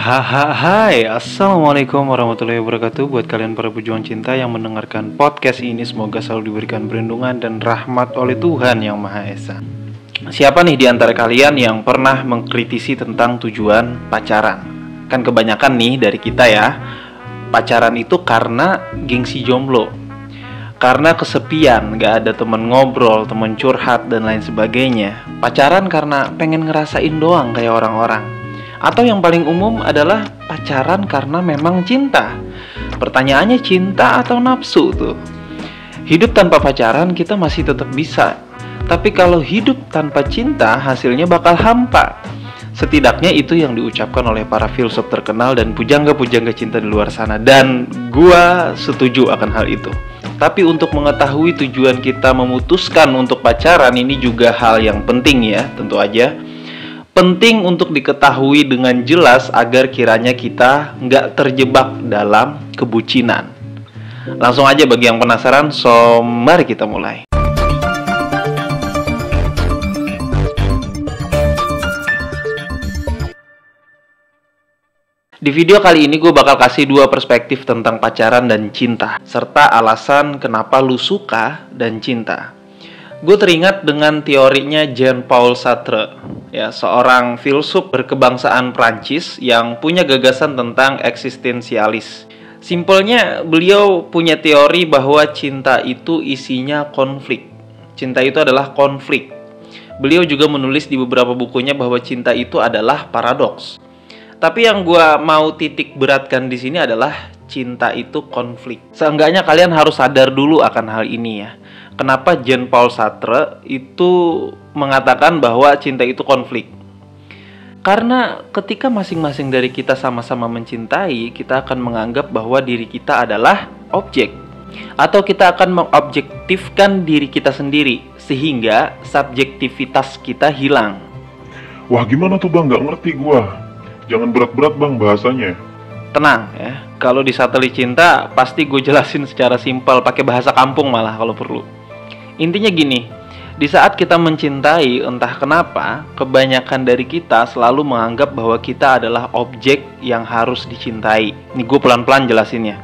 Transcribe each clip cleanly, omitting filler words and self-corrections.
Hai, assalamualaikum warahmatullahi wabarakatuh. Buat kalian para pejuang cinta yang mendengarkan podcast ini, semoga selalu diberikan perlindungan dan rahmat oleh Tuhan Yang Maha Esa. Siapa nih di antara kalian yang pernah mengkritisi tentang tujuan pacaran? Kan kebanyakan nih dari kita ya, pacaran itu karena gengsi jomblo, karena kesepian, gak ada temen ngobrol, temen curhat, dan lain sebagainya. Pacaran karena pengen ngerasain doang kayak orang-orang. Atau yang paling umum adalah pacaran karena memang cinta. Pertanyaannya, cinta atau nafsu tuh? Hidup tanpa pacaran kita masih tetap bisa. Tapi kalau hidup tanpa cinta, hasilnya bakal hampa. Setidaknya itu yang diucapkan oleh para filsuf terkenal dan pujangga-pujangga cinta di luar sana. Dan gua setuju akan hal itu. Tapi untuk mengetahui tujuan kita memutuskan untuk pacaran, ini juga hal yang penting ya, tentu aja. Penting untuk diketahui dengan jelas agar kiranya kita nggak terjebak dalam kebucinan. Langsung aja bagi yang penasaran, mari kita mulai. Di video kali ini gue bakal kasih dua perspektif tentang pacaran dan cinta, serta alasan kenapa lu suka dan cinta. Gue teringat dengan teorinya Jean-Paul Sartre, ya, seorang filsuf berkebangsaan Prancis yang punya gagasan tentang eksistensialis. Simpelnya, beliau punya teori bahwa cinta itu isinya konflik. Cinta itu adalah konflik. Beliau juga menulis di beberapa bukunya bahwa cinta itu adalah paradoks. Tapi yang gue mau titik beratkan di sini adalah cinta itu konflik. Seenggaknya kalian harus sadar dulu akan hal ini ya. Kenapa Jean-Paul Sartre itu mengatakan bahwa cinta itu konflik? Karena ketika masing-masing dari kita sama-sama mencintai, kita akan menganggap bahwa diri kita adalah objek. Atau kita akan mengobjektifkan diri kita sendiri, sehingga subjektivitas kita hilang. Wah, gimana tuh bang? Gak ngerti gua. Jangan berat-berat bang bahasanya. Tenang ya, kalau di Satelit Cinta pasti gue jelasin secara simpel, pakai bahasa kampung malah kalau perlu. Intinya gini, di saat kita mencintai, entah kenapa, kebanyakan dari kita selalu menganggap bahwa kita adalah objek yang harus dicintai. Ini gue pelan-pelan jelasinnya.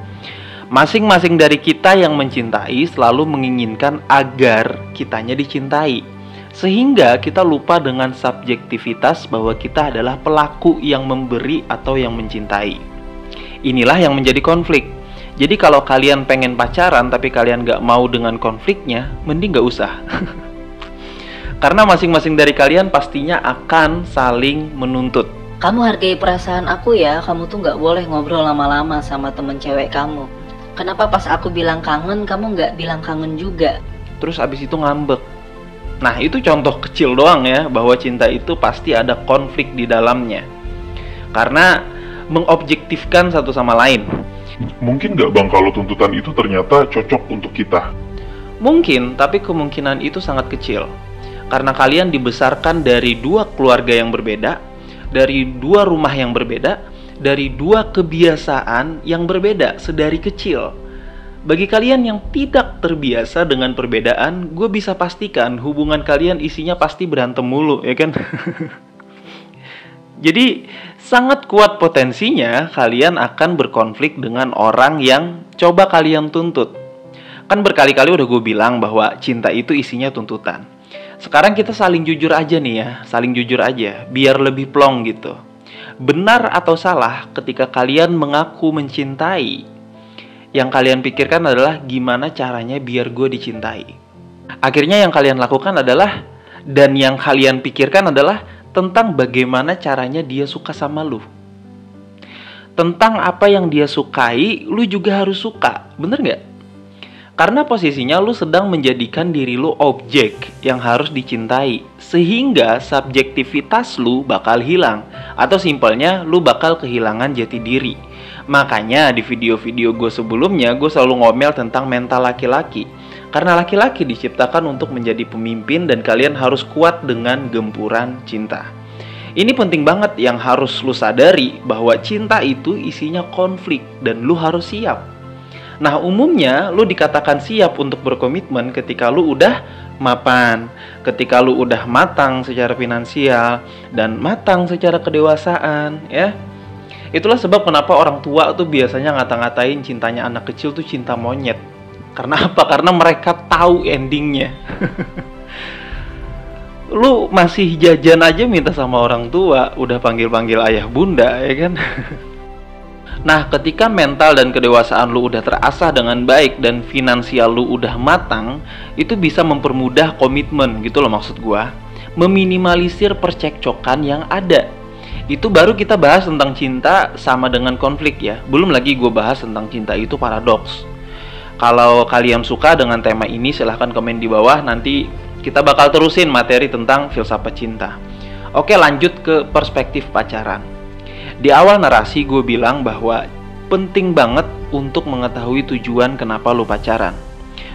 Masing-masing dari kita yang mencintai selalu menginginkan agar kitanya dicintai. Sehingga kita lupa dengan subjektivitas bahwa kita adalah pelaku yang memberi atau yang mencintai. Inilah yang menjadi konflik. Jadi kalau kalian pengen pacaran tapi kalian gak mau dengan konfliknya, mending gak usah. Karena masing-masing dari kalian pastinya akan saling menuntut. Kamu hargai perasaan aku ya, kamu tuh gak boleh ngobrol lama-lama sama temen cewek kamu. Kenapa pas aku bilang kangen, kamu gak bilang kangen juga? Terus abis itu ngambek. Nah itu contoh kecil doang ya, bahwa cinta itu pasti ada konflik di dalamnya. Karena mengobjektifkan satu sama lain. Mungkin gak bang kalau tuntutan itu ternyata cocok untuk kita? Mungkin, tapi kemungkinan itu sangat kecil. Karena kalian dibesarkan dari dua keluarga yang berbeda, dari dua rumah yang berbeda, dari dua kebiasaan yang berbeda sedari kecil. Bagi kalian yang tidak terbiasa dengan perbedaan, gue bisa pastikan hubungan kalian isinya pasti berantem mulu, ya kan? Jadi sangat kuat potensinya kalian akan berkonflik dengan orang yang coba kalian tuntut. Kan berkali-kali udah gue bilang bahwa cinta itu isinya tuntutan. Sekarang kita saling jujur aja nih ya, saling jujur aja, biar lebih plong gitu. Benar atau salah ketika kalian mengaku mencintai, yang kalian pikirkan adalah gimana caranya biar gue dicintai. Akhirnya yang kalian lakukan adalah, dan yang kalian pikirkan adalah tentang bagaimana caranya dia suka sama lu. Tentang apa yang dia sukai, lu juga harus suka. Bener gak? Karena posisinya lu sedang menjadikan diri lu objek yang harus dicintai. Sehingga subjektivitas lu bakal hilang. Atau simpelnya, lu bakal kehilangan jati diri. Makanya di video-video gue sebelumnya, gue selalu ngomel tentang mental laki-laki. Karena laki-laki diciptakan untuk menjadi pemimpin dan kalian harus kuat dengan gempuran cinta. Ini penting banget yang harus lu sadari bahwa cinta itu isinya konflik dan lu harus siap. Nah umumnya lu dikatakan siap untuk berkomitmen ketika lu udah mapan, ketika lu udah matang secara finansial dan matang secara kedewasaan ya. Itulah sebab kenapa orang tua tuh biasanya ngata-ngatain cintanya anak kecil tuh cinta monyet. Karena apa? Karena mereka tahu endingnya. Lu masih jajan aja minta sama orang tua, udah panggil-panggil ayah bunda, ya kan? Nah, ketika mental dan kedewasaan lu udah terasah dengan baik dan finansial lu udah matang, itu bisa mempermudah komitmen gitu loh maksud gua. Meminimalisir percekcokan yang ada. Itu baru kita bahas tentang cinta sama dengan konflik ya. Belum lagi gue bahas tentang cinta itu paradoks. Kalau kalian suka dengan tema ini, silahkan komen di bawah. Nanti kita bakal terusin materi tentang filsafat cinta. Oke, lanjut ke perspektif pacaran. Di awal narasi gue bilang bahwa penting banget untuk mengetahui tujuan kenapa lu pacaran.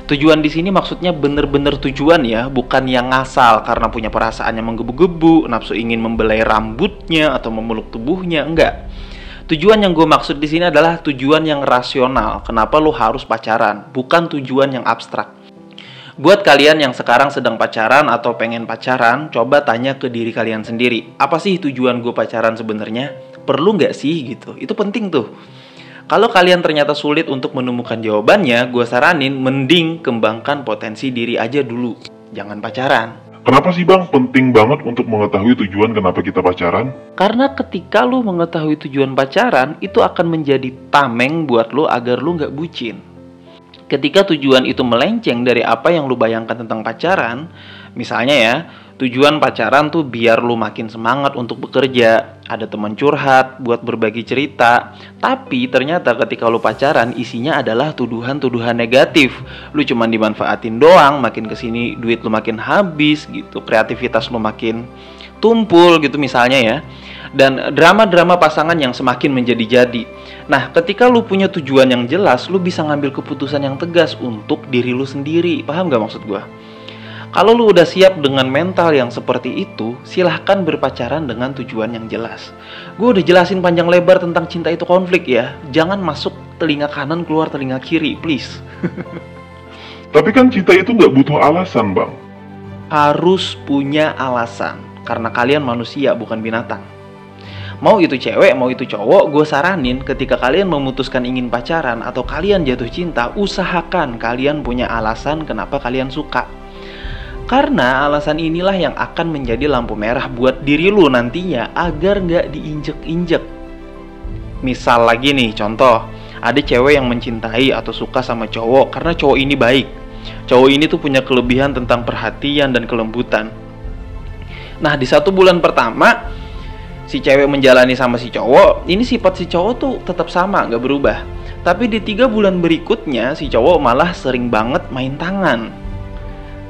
Tujuan di sini maksudnya bener-bener tujuan ya, bukan yang ngasal karena punya perasaan yang menggebu-gebu, nafsu ingin membelai rambutnya atau memeluk tubuhnya, enggak. Tujuan yang gue maksud di sini adalah tujuan yang rasional. Kenapa lu harus pacaran, bukan tujuan yang abstrak. Buat kalian yang sekarang sedang pacaran atau pengen pacaran, coba tanya ke diri kalian sendiri. Apa sih tujuan gue pacaran sebenarnya? Perlu nggak sih gitu? Itu penting tuh. Kalau kalian ternyata sulit untuk menemukan jawabannya, gue saranin mending kembangkan potensi diri aja dulu. Jangan pacaran. Kenapa sih bang penting banget untuk mengetahui tujuan kenapa kita pacaran? Karena ketika lu mengetahui tujuan pacaran, itu akan menjadi tameng buat lu agar lu nggak bucin. Ketika tujuan itu melenceng dari apa yang lu bayangkan tentang pacaran, misalnya ya, tujuan pacaran tuh biar lu makin semangat untuk bekerja, ada teman curhat, buat berbagi cerita. Tapi ternyata ketika lu pacaran, isinya adalah tuduhan-tuduhan negatif. Lu cuman dimanfaatin doang, makin kesini duit lu makin habis gitu, kreativitas lu makin tumpul gitu misalnya ya. Dan drama-drama pasangan yang semakin menjadi-jadi. Nah, ketika lu punya tujuan yang jelas, lu bisa ngambil keputusan yang tegas untuk diri lu sendiri. Paham gak maksud gua? Kalau lu udah siap dengan mental yang seperti itu, silahkan berpacaran dengan tujuan yang jelas. Gue udah jelasin panjang lebar tentang cinta itu konflik ya. Jangan masuk telinga kanan keluar telinga kiri, please. Tapi kan cinta itu nggak butuh alasan bang. Harus punya alasan, karena kalian manusia bukan binatang. Mau itu cewek, mau itu cowok, gue saranin ketika kalian memutuskan ingin pacaran atau kalian jatuh cinta, usahakan kalian punya alasan kenapa kalian suka. Karena alasan inilah yang akan menjadi lampu merah buat diri lu nantinya agar nggak diinjek-injek. Misal lagi nih, contoh, ada cewek yang mencintai atau suka sama cowok karena cowok ini baik. Cowok ini tuh punya kelebihan tentang perhatian dan kelembutan. Nah, di 1 bulan pertama, si cewek menjalani sama si cowok, ini sifat si cowok tuh tetap sama, nggak berubah. Tapi di 3 bulan berikutnya, si cowok malah sering banget main tangan,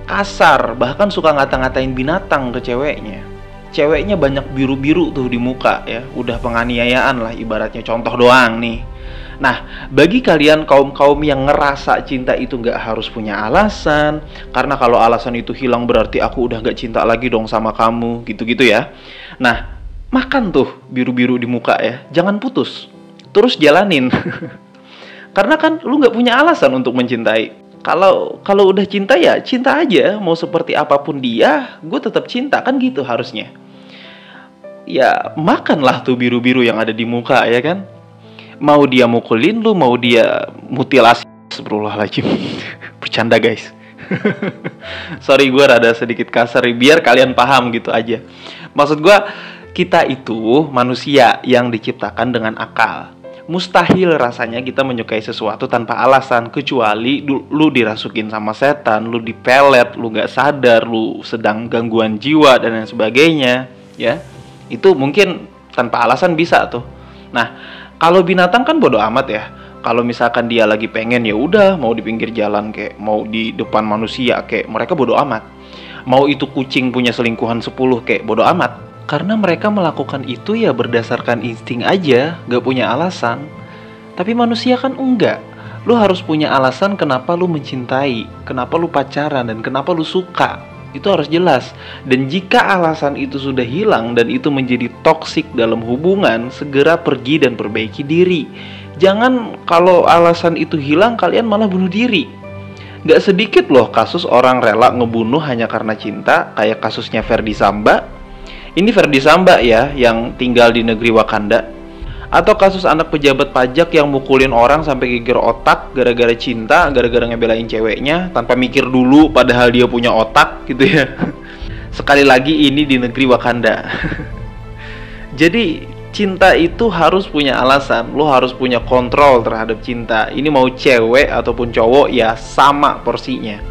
kasar, bahkan suka ngata-ngatain binatang ke ceweknya. Ceweknya banyak biru-biru tuh di muka ya, udah penganiayaan lah ibaratnya, contoh doang nih. Nah, bagi kalian kaum-kaum yang ngerasa cinta itu nggak harus punya alasan, karena kalau alasan itu hilang berarti aku udah nggak cinta lagi dong sama kamu, gitu-gitu ya. Nah, makan tuh biru-biru di muka ya, jangan putus, terus jalanin. Karena kan lu nggak punya alasan untuk mencintai. Kalau udah cinta ya cinta aja, mau seperti apapun dia, gue tetap cinta, kan gitu harusnya. Ya makanlah tuh biru-biru yang ada di muka ya kan. Mau dia mukulin lu, mau dia mutilasi. Astagfirullahaladzim. Bercanda guys. Sorry, gue rada sedikit kasar biar kalian paham gitu aja. Maksud gue, kita itu manusia yang diciptakan dengan akal. Mustahil rasanya kita menyukai sesuatu tanpa alasan, kecuali lu dirasukin sama setan, lu dipelet, lu gak sadar, lu sedang gangguan jiwa dan lain sebagainya ya. Itu mungkin tanpa alasan bisa tuh. Nah, kalau binatang kan bodo amat ya. Kalau misalkan dia lagi pengen, ya udah, mau di pinggir jalan kayak, mau di depan manusia kayak, mereka bodo amat. Mau itu kucing punya selingkuhan 10 kayak, bodo amat. Karena mereka melakukan itu ya berdasarkan insting aja, gak punya alasan. Tapi manusia kan enggak. Lu harus punya alasan kenapa lu mencintai, kenapa lu pacaran, dan kenapa lu suka. Itu harus jelas. Dan jika alasan itu sudah hilang dan itu menjadi toksik dalam hubungan, segera pergi dan perbaiki diri. Jangan kalau alasan itu hilang kalian malah bunuh diri. Gak sedikit loh kasus orang rela ngebunuh hanya karena cinta, kayak kasusnya Ferdy Samba. Ini Ferdy Samba ya, yang tinggal di negeri Wakanda. Atau kasus anak pejabat pajak yang mukulin orang sampai geger otak gara-gara cinta, gara-gara ngebelain ceweknya tanpa mikir dulu padahal dia punya otak gitu ya. Sekali lagi ini di negeri Wakanda. Jadi cinta itu harus punya alasan, lo harus punya kontrol terhadap cinta. Ini mau cewek ataupun cowok ya sama porsinya.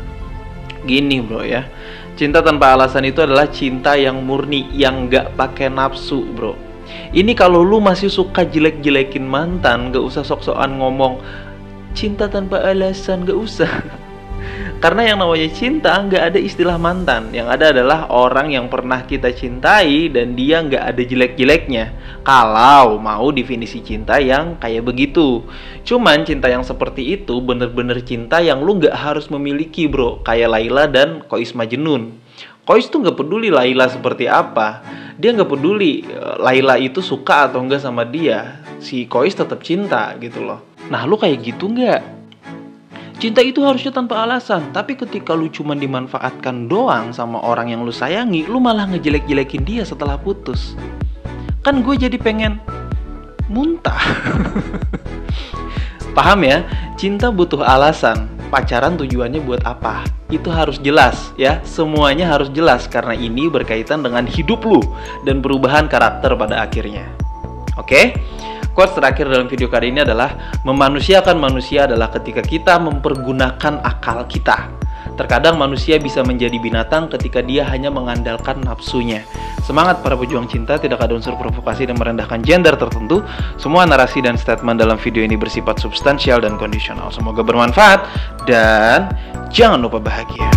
Gini bro ya, cinta tanpa alasan itu adalah cinta yang murni, yang gak pakai nafsu bro. Ini kalau lu masih suka jelek-jelekin mantan, gak usah sok-sokan ngomong cinta tanpa alasan, gak usah. Karena yang namanya cinta gak ada istilah mantan. Yang ada adalah orang yang pernah kita cintai dan dia gak ada jelek-jeleknya. Kalau mau definisi cinta yang kayak begitu. Cuman cinta yang seperti itu bener-bener cinta yang lu gak harus memiliki bro. Kayak Laila dan Kois Majnun. Kois tuh gak peduli Laila seperti apa. Dia gak peduli Laila itu suka atau enggak sama dia. Si Kois tetap cinta gitu loh. Nah lu kayak gitu gak? Cinta itu harusnya tanpa alasan. Tapi ketika lu cuma dimanfaatkan doang sama orang yang lu sayangi, lu malah ngejelek-jelekin dia setelah putus. Kan gue jadi pengen muntah. Paham ya? Cinta butuh alasan. Pacaran tujuannya buat apa? Itu harus jelas ya. Semuanya harus jelas karena ini berkaitan dengan hidup lu dan perubahan karakter pada akhirnya. Oke? Quotes terakhir dalam video kali ini adalah memanusiakan manusia adalah ketika kita mempergunakan akal kita. Terkadang manusia bisa menjadi binatang ketika dia hanya mengandalkan nafsunya. Semangat para pejuang cinta, tidak ada unsur provokasi dan merendahkan gender tertentu. Semua narasi dan statement dalam video ini bersifat substansial dan kondisional. Semoga bermanfaat dan jangan lupa bahagia.